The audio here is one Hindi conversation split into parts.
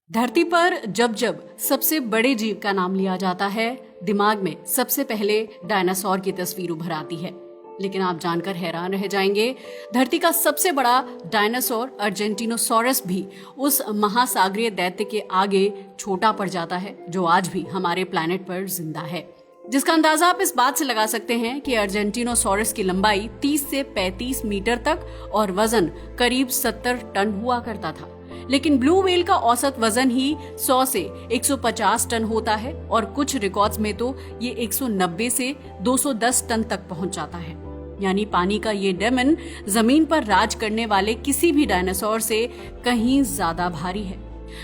धरती पर जब जब सबसे बड़े जीव का नाम लिया जाता है, दिमाग में सबसे पहले डायनासोर की तस्वीर उभर आती है। लेकिन आप जानकर हैरान रह जाएंगे, धरती का सबसे बड़ा डायनासोर अर्जेंटिनोसॉरस भी उस महासागरीय दैत्य के आगे छोटा पड़ जाता है, जो आज भी हमारे प्लैनेट पर जिंदा है। जिसका अंदाजा आप इस बात से लगा सकते हैं कि अर्जेंटिनोसॉरस की लंबाई 30 से 35 मीटर तक और वजन करीब 70 टन हुआ करता था। लेकिन ब्लू व्हेल का औसत वजन ही 100 से 150 टन होता है और कुछ रिकॉर्ड्स में तो ये 190 से 210 टन तक पहुंच जाता है। यानी पानी का ये डेमन जमीन पर राज करने वाले किसी भी डायनासोर से कहीं ज्यादा भारी है।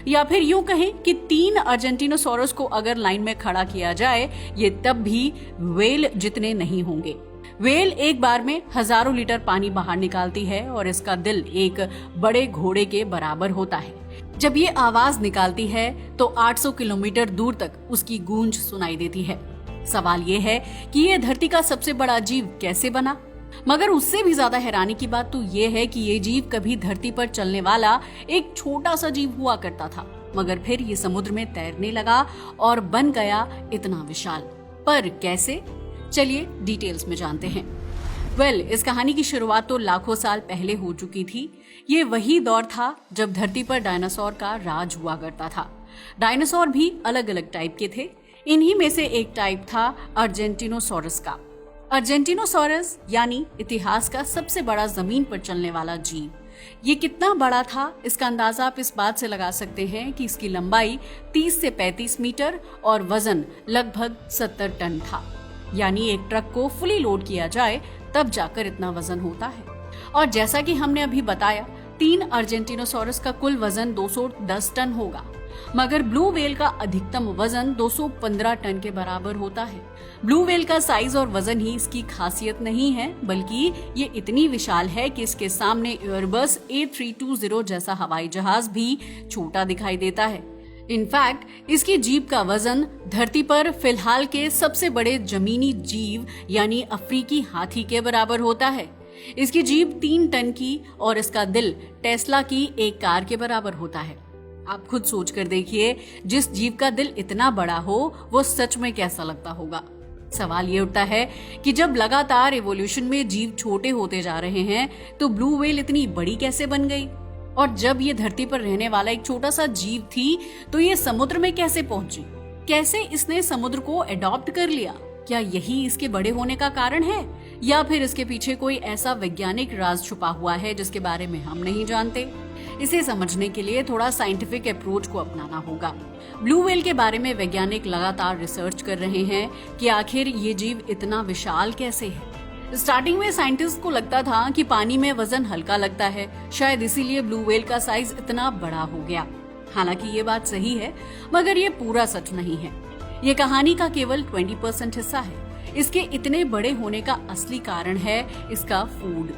या फिर यूं कहें कि 3 अर्जेंटिनोसॉरस को अगर लाइन में खड़ा किया जाए, ये तब भी व्हेल जितने नहीं होंगे। व्हेल एक बार में हजारों लीटर पानी बाहर निकालती है और इसका दिल एक बड़े घोड़े के बराबर होता है। जब ये आवाज निकालती है तो 800 किलोमीटर दूर तक उसकी गूंज सुनाई देती है। सवाल ये है कि ये धरती का सबसे बड़ा जीव कैसे बना? मगर उससे भी ज्यादा हैरानी की बात तो ये है कि ये जीव कभी धरती पर चलने वाला एक छोटा सा जीव हुआ करता था, मगर फिर ये समुद्र में तैरने लगा और बन गया इतना विशाल। पर कैसे? चलिए डिटेल्स में जानते हैं। इस कहानी की शुरुआत तो लाखों साल पहले हो चुकी थी। ये वही दौर था जब धरती पर डायनासोर का राज हुआ करता था। डायनासोर भी अलग अलग टाइप के थे। इन्हीं में से एक टाइप था अर्जेंटिनोसॉरस का। अर्जेंटिनोसॉरस यानी इतिहास का सबसे बड़ा जमीन पर चलने वाला जीव। ये कितना बड़ा था, इसका अंदाजा आप इस बात से लगा सकते हैं कि इसकी लंबाई 30 से 35 मीटर और वजन लगभग 70 टन था। यानी एक ट्रक को फुली लोड किया जाए तब जाकर इतना वजन होता है। और जैसा कि हमने अभी बताया, 3 अर्जेंटिनोसॉरस का कुल वजन 210 टन होगा, मगर ब्लू व्हेल का अधिकतम वजन 215 टन के बराबर होता है। ब्लू व्हेल का साइज और वजन ही इसकी खासियत नहीं है, बल्कि ये इतनी विशाल है कि इसके सामने एयरबस A320 जैसा हवाई जहाज भी छोटा दिखाई देता है। इनफैक्ट इसकी जीभ का वजन धरती पर फिलहाल के सबसे बड़े जमीनी जीव यानी अफ्रीकी हाथी के बराबर होता है। इसकी जीभ 3 टन की और इसका दिल टेस्ला की एक कार के बराबर होता है। आप खुद सोच कर देखिए, जिस जीव का दिल इतना बड़ा हो वो सच में कैसा लगता होगा। सवाल ये उठता है कि जब लगातार इवोल्यूशन में जीव छोटे होते जा रहे हैं तो ब्लू व्हेल इतनी बड़ी कैसे बन गई? और जब ये धरती पर रहने वाला एक छोटा सा जीव थी तो ये समुद्र में कैसे पहुंची? कैसे इसने समुद्र को अडॉप्ट कर लिया? क्या यही इसके बड़े होने का कारण है, या फिर इसके पीछे कोई ऐसा वैज्ञानिक राज छुपा हुआ है जिसके बारे में हम नहीं जानते? इसे समझने के लिए थोड़ा साइंटिफिक अप्रोच को अपनाना होगा। ब्लू व्हेल के बारे में वैज्ञानिक लगातार रिसर्च कर रहे हैं कि आखिर ये जीव इतना विशाल कैसे है। स्टार्टिंग में साइंटिस्ट को लगता था कि पानी में वजन हल्का लगता है, शायद इसीलिए ब्लू व्हेल का साइज इतना बड़ा हो गया। हालांकि ये बात सही है, मगर ये पूरा सच नहीं है। ये कहानी का केवल 20% हिस्सा है। इसके इतने बड़े होने का असली कारण है इसका फूड।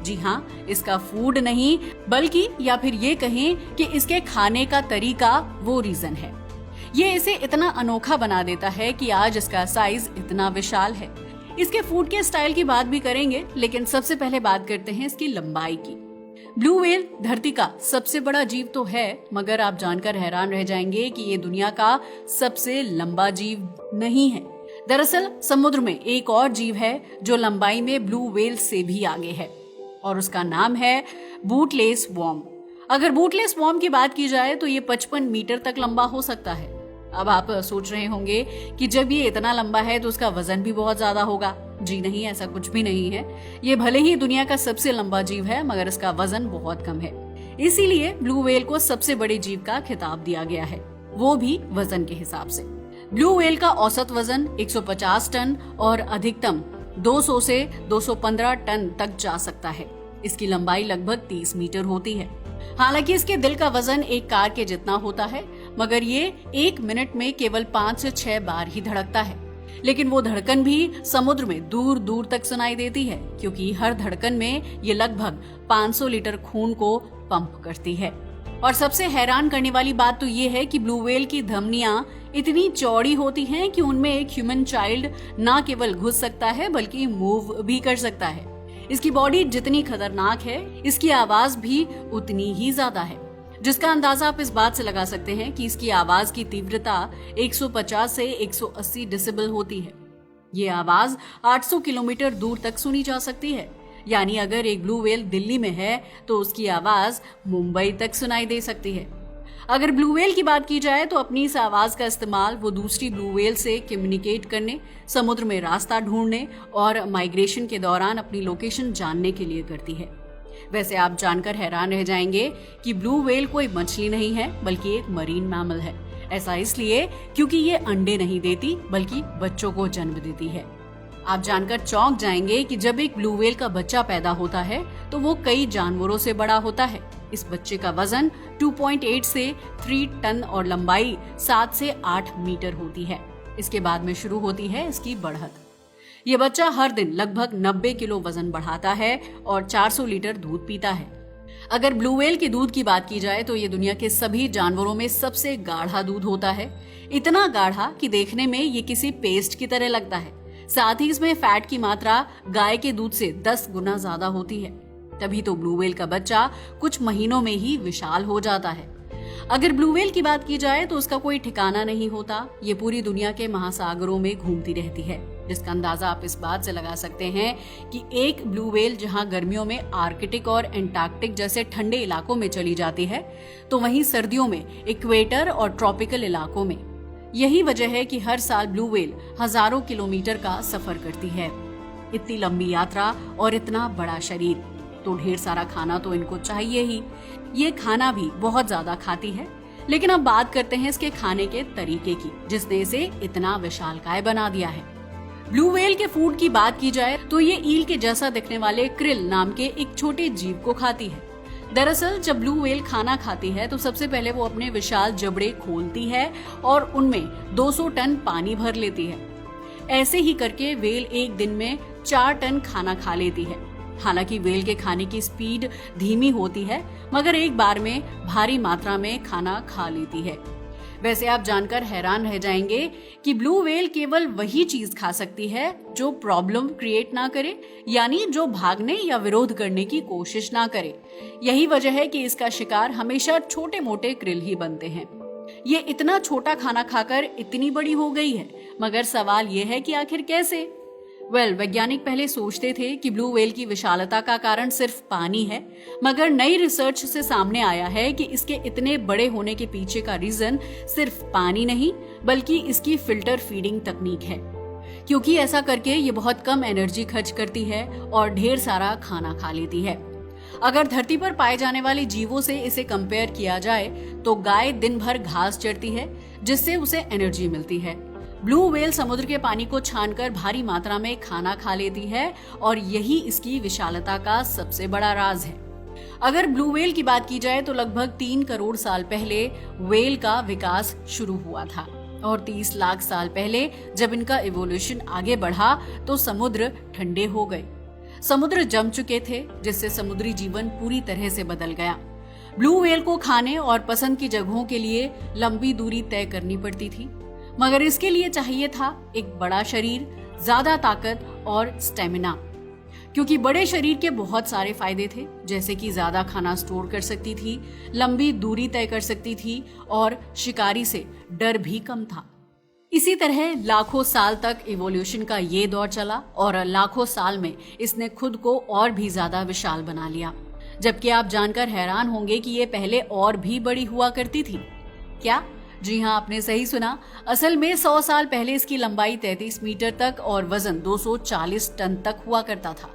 जी हाँ, इसका फूड नहीं, बल्कि या फिर ये कहें कि इसके खाने का तरीका वो रीजन है। ये इसे इतना अनोखा बना देता है कि आज इसका साइज इतना विशाल है। इसके फूड के स्टाइल की बात भी करेंगे, लेकिन सबसे पहले बात करते हैं इसकी लंबाई की। ब्लू व्हेल धरती का सबसे बड़ा जीव तो है, मगर आप जानकर हैरान रह जाएंगे कि ये दुनिया का सबसे लंबा जीव नहीं है। दरअसल समुद्र में एक और जीव है जो लंबाई में ब्लू व्हेल से भी आगे है, और उसका नाम है बूटलेस वॉर्म। अगर बूटलेस वॉर्म की बात की जाए तो ये 55 मीटर तक लंबा हो सकता है। अब आप सोच रहे होंगे कि जब ये इतना लंबा है तो उसका वजन भी बहुत ज्यादा होगा। जी नहीं, ऐसा कुछ भी नहीं है। ये भले ही दुनिया का सबसे लंबा जीव है, मगर इसका वजन बहुत कम है। इसीलिए ब्लू व्हेल को सबसे बड़े जीव का खिताब दिया गया है, वो भी वजन के हिसाब से। ब्लू व्हेल का औसत वजन 150 टन और अधिकतम 200 से 215 टन तक जा सकता है। इसकी लंबाई लगभग 30 मीटर होती है। हालांकि इसके दिल का वजन एक कार के जितना होता है, मगर ये 1 मिनट में केवल 5 से 6 बार ही धड़कता है। लेकिन वो धड़कन भी समुद्र में दूर दूर तक सुनाई देती है, क्योंकि हर धड़कन में ये लगभग 500 लीटर खून को पंप करती है। और सबसे हैरान करने वाली बात तो ये है कि ब्लू व्हेल की धमनियां इतनी चौड़ी होती हैं कि उनमें एक ह्यूमन चाइल्ड ना केवल घुस सकता है बल्कि मूव भी कर सकता है। इसकी बॉडी जितनी खतरनाक है, इसकी आवाज भी उतनी ही ज्यादा है। जिसका अंदाजा आप इस बात से लगा सकते हैं कि इसकी आवाज की तीव्रता 150 से 180 डेसिबल होती है। ये आवाज 800 किलोमीटर दूर तक सुनी जा सकती है। यानी अगर एक ब्लू व्हेल दिल्ली में है तो उसकी आवाज मुंबई तक सुनाई दे सकती है। अगर ब्लू व्हेल की बात की जाए तो अपनी इस आवाज का इस्तेमाल वो दूसरी ब्लू व्हेल से कम्युनिकेट करने, समुद्र में रास्ता ढूंढने और माइग्रेशन के दौरान अपनी लोकेशन जानने के लिए करती है। वैसे आप जानकर हैरान रह जाएंगे कि ब्लू व्हेल कोई मछली नहीं है बल्कि एक मरीन मैमल है। ऐसा इसलिए क्योंकि ये अंडे नहीं देती बल्कि बच्चों को जन्म देती है। आप जानकर चौंक जाएंगे कि जब एक ब्लू व्हेल का बच्चा पैदा होता है तो वो कई जानवरों से बड़ा होता है। इस बच्चे का वजन 2.8 से 3 टन और लंबाई 7 से 8 मीटर होती है। इसके बाद में शुरू होती है इसकी बढ़त। ये बच्चा हर दिन लगभग 90 किलो वजन बढ़ाता है और 400 लीटर दूध पीता है। अगर ब्लू व्हेल के दूध की बात की जाए तो ये दुनिया के सभी जानवरों में सबसे गाढ़ा दूध होता है। इतना गाढ़ा कि देखने में ये किसी पेस्ट की तरह लगता है। साथ ही इसमें फैट की मात्रा गाय के दूध से 10 गुना ज्यादा होती है। तभी तो ब्लू व्हेल का बच्चा कुछ महीनों में ही विशाल हो जाता है। अगर ब्लू व्हेल की बात की जाए तो उसका कोई ठिकाना नहीं होता। ये पूरी दुनिया के महासागरों में घूमती रहती है, जिसका अंदाजा आप इस बात से लगा सकते हैं कि एक ब्लू व्हेल जहां गर्मियों में आर्कटिक और एंटार्क्टिक जैसे ठंडे इलाकों में चली जाती है तो वहीं सर्दियों में इक्वेटर और ट्रॉपिकल इलाकों में। यही वजह है कि हर साल ब्लू व्हेल हजारों किलोमीटर का सफर करती है। इतनी लंबी यात्रा और इतना बड़ा शरीर, तो ढेर सारा खाना तो इनको चाहिए ही। ये खाना भी बहुत ज्यादा खाती है। लेकिन अब बात करते हैं इसके खाने के तरीके की, जिसने इसे इतना विशालकाय बना दिया है। ब्लू व्हेल के फूड की बात की जाए तो ये ईल के जैसा दिखने वाले क्रिल नाम के एक छोटे जीव को खाती है। दरअसल जब ब्लू व्हेल खाना खाती है तो सबसे पहले वो अपने विशाल जबड़े खोलती है और उनमें 200 टन पानी भर लेती है। ऐसे ही करके व्हेल एक दिन में 4 टन खाना खा लेती है। हालांकि व्हेल के खाने की स्पीड धीमी होती है, मगर एक बार में भारी मात्रा में खाना खा लेती है। वैसे आप जानकर हैरान रह जाएंगे कि ब्लू व्हेल केवल वही चीज खा सकती है जो प्रॉब्लम क्रिएट ना करे, यानी जो भागने या विरोध करने की कोशिश ना करे। यही वजह है कि इसका शिकार हमेशा छोटे मोटे क्रिल ही बनते हैं। ये इतना छोटा खाना खाकर इतनी बड़ी हो गई है, मगर सवाल ये है कि आखिर कैसे? वैज्ञानिक पहले सोचते थे कि ब्लू व्हेल की विशालता का कारण सिर्फ पानी है, मगर नई रिसर्च से सामने आया है कि इसके इतने बड़े होने के पीछे का रीजन सिर्फ पानी नहीं बल्कि इसकी फिल्टर फीडिंग तकनीक है। क्योंकि ऐसा करके ये बहुत कम एनर्जी खर्च करती है और ढेर सारा खाना खा लेती है। अगर धरती पर पाए जाने वाले जीवों से इसे कंपेयर किया जाए तो गाय दिन भर घास चरती है, जिससे उसे एनर्जी मिलती है। ब्लू व्हेल समुद्र के पानी को छानकर भारी मात्रा में खाना खा लेती है और यही इसकी विशालता का सबसे बड़ा राज है। अगर ब्लू व्हेल की बात की जाए तो लगभग 3 करोड़ साल पहले व्हेल का विकास शुरू हुआ था और 30 लाख साल पहले जब इनका इवोल्यूशन आगे बढ़ा तो समुद्र ठंडे हो गए। समुद्र जम चुके थे, जिससे समुद्री जीवन पूरी तरह से बदल गया। ब्लू व्हेल को खाने और पसंद की जगहों के लिए लंबी दूरी तय करनी पड़ती थी, मगर इसके लिए चाहिए था एक बड़ा शरीर, ज्यादा ताकत और स्टेमिना। क्योंकि बड़े शरीर के बहुत सारे फायदे थे, जैसे कि ज्यादा खाना स्टोर कर सकती थी, लंबी दूरी तय कर सकती थी और शिकारी से डर भी कम था। इसी तरह लाखों साल तक इवोल्यूशन का ये दौर चला और लाखों साल में इसने खुद को और भी ज्यादा विशाल बना लिया। जबकि आप जानकर हैरान होंगे कि ये पहले और भी बड़ी हुआ करती थी। क्या? जी हाँ, आपने सही सुना। असल में 100 साल पहले इसकी लंबाई 33 मीटर तक और वजन 240 टन तक हुआ करता था।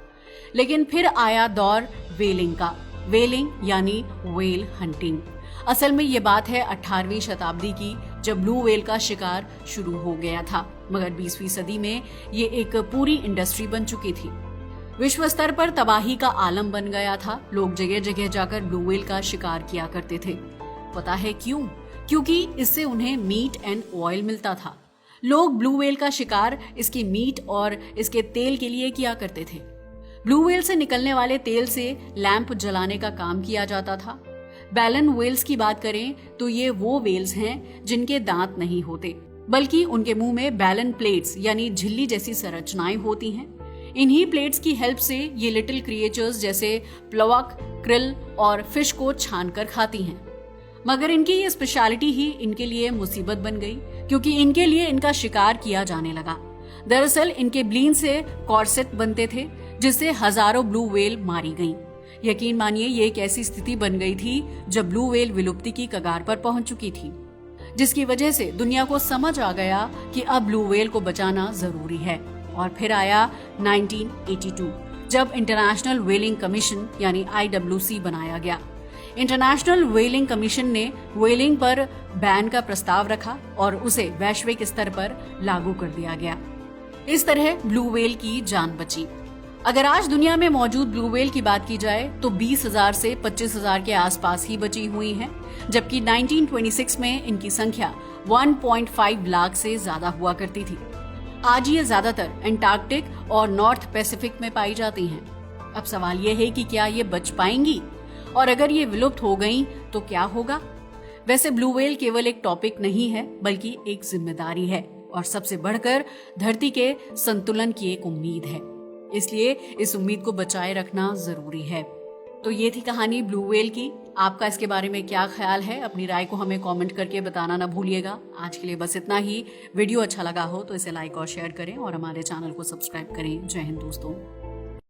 लेकिन फिर आया दौर व्हेलिंग का। व्हेलिंग यानी व्हेल हंटिंग। असल में ये बात है 18वीं शताब्दी की, जब ब्लू व्हेल का शिकार शुरू हो गया था, मगर 20वीं सदी में ये एक पूरी इंडस्ट्री बन चुकी थी। विश्व स्तर पर तबाही का आलम बन गया था। लोग जगह जगह जाकर ब्लू व्हेल का शिकार किया करते थे। पता है क्यों? क्योंकि इससे उन्हें मीट एंड ऑयल मिलता था। लोग ब्लू व्हेल का शिकार इसकी मीट और इसके तेल के लिए किया करते थे। ब्लू व्हेल से निकलने वाले तेल से लैंप जलाने का काम किया जाता था। बैलन व्हेल्स की बात करें तो ये वो व्हेल्स हैं जिनके दांत नहीं होते, बल्कि उनके मुंह में बैलन प्लेट्स यानी झिल्ली जैसी संरचनाएं होती हैं। इन्हीं प्लेट्स की हेल्प से ये लिटिल क्रिएचर्स जैसे प्लवक, क्रिल और फिश को छानकर खाती हैं। मगर इनकी ये स्पेशलिटी ही इनके लिए मुसीबत बन गई, क्योंकि इनके लिए इनका शिकार किया जाने लगा। दरअसल इनके ब्लीन से कॉर्सेट बनते थे, जिससे हजारों ब्लू व्हेल मारी गईं। यकीन मानिए ये एक ऐसी स्थिति बन गई थी जब ब्लू व्हेल विलुप्ति की कगार पर पहुंच चुकी थी, जिसकी वजह से दुनिया को समझ आ गया कि अब ब्लू व्हेल को बचाना जरूरी है। और फिर आया 1982, जब इंटरनेशनल व्हेलिंग कमीशन यानी IWC बनाया गया। इंटरनेशनल व्हेलिंग कमीशन ने व्हेलिंग पर बैन का प्रस्ताव रखा और उसे वैश्विक स्तर पर लागू कर दिया गया। इस तरह ब्लू व्हेल की जान बची। अगर आज दुनिया में मौजूद ब्लू व्हेल की बात की जाए तो 20,000 से 25,000 के आसपास ही बची हुई हैं, जबकि 1926 में इनकी संख्या 1.5 लाख से ज्यादा हुआ करती थी। आज ये ज्यादातर एंटार्कटिक और नॉर्थ पैसिफिक में पाई जाती हैं। अब सवाल ये है कि क्या ये बच पाएंगी, और अगर ये विलुप्त हो गईं तो क्या होगा? वैसे ब्लू व्हेल केवल एक टॉपिक नहीं है, बल्कि एक जिम्मेदारी है, और सबसे बढ़कर धरती के संतुलन की एक उम्मीद है। इसलिए इस उम्मीद को बचाए रखना जरूरी है। तो ये थी कहानी ब्लू व्हेल की। आपका इसके बारे में क्या ख्याल है? अपनी राय को हमें कमेंट करके बताना ना भूलिएगा। आज के लिए बस इतना ही। वीडियो अच्छा लगा हो तो इसे लाइक और शेयर करें और हमारे चैनल को सब्सक्राइब करें। जय हिंद दोस्तों।